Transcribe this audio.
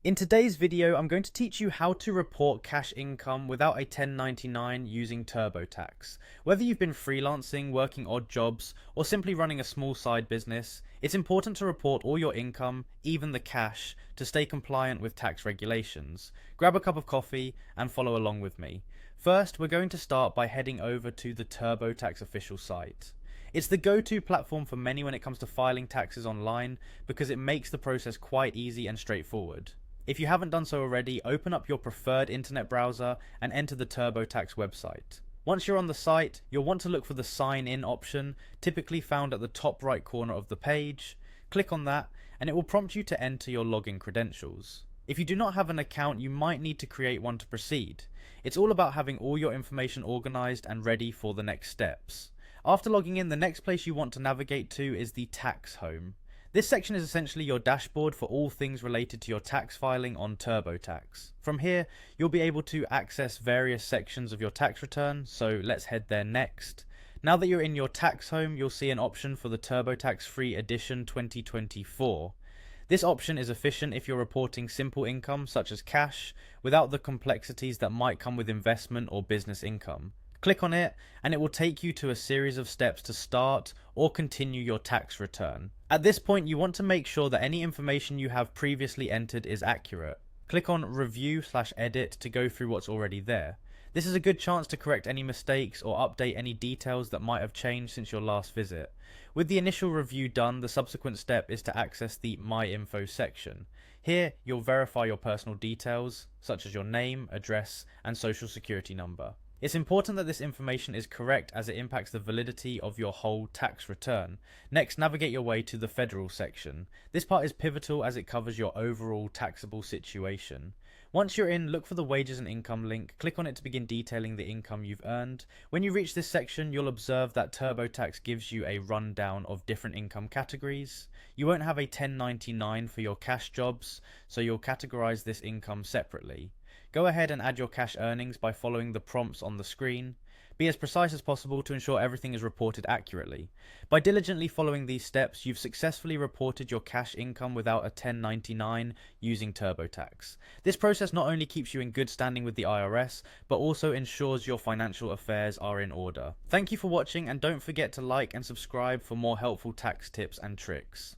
In today's video, I'm going to teach you how to report cash income without a 1099 using Turbotax. Whether you've been freelancing, working odd jobs, or simply running a small side business, it's important to report all your income, even the cash, to stay compliant with tax regulations. Grab a cup of coffee and follow along with me. First, we're going to start by heading over to the Turbotax official site. It's the go-to platform for many when it comes to filing taxes online because it makes the process quite easy and straightforward. If you haven't done so already, open up your preferred internet browser and enter the Turbotax website. Once you're on the site, you'll want to look for the sign in option, typically found at the top right corner of the page. Click on that and it will prompt you to enter your login credentials. If you do not have an account, you might need to create one to proceed. It's all about having all your information organized and ready for the next steps. After logging in, the next place you want to navigate to is the tax home. This section is essentially your dashboard for all things related to your tax filing on Turbotax. From here, you'll be able to access various sections of your tax return, so let's head there next. Now that you're in your tax home, you'll see an option for the Turbotax Free Edition 2024. This option is efficient if you're reporting simple income such as cash, without the complexities that might come with investment or business income. Click on it and it will take you to a series of steps to start or continue your tax return. At this point, you want to make sure that any information you have previously entered is accurate. Click on Review/Edit to go through what's already there. This is a good chance to correct any mistakes or update any details that might have changed since your last visit. With the initial review done, the subsequent step is to access the My Info section. Here, you'll verify your personal details, such as your name, address, and social security number. It's important that this information is correct as it impacts the validity of your whole tax return. Next, navigate your way to the federal section. This part is pivotal as it covers your overall taxable situation. Once you're in, look for the wages and income link, click on it to begin detailing the income you've earned. When you reach this section, you'll observe that Turbotax gives you a rundown of different income categories. You won't have a 1099 for your cash jobs, so you'll categorize this income separately. Go ahead and add your cash earnings by following the prompts on the screen. Be as precise as possible to ensure everything is reported accurately. By diligently following these steps, you've successfully reported your cash income without a 1099 using Turbotax. This process not only keeps you in good standing with the IRS, but also ensures your financial affairs are in order. Thank you for watching and don't forget to like and subscribe for more helpful tax tips and tricks.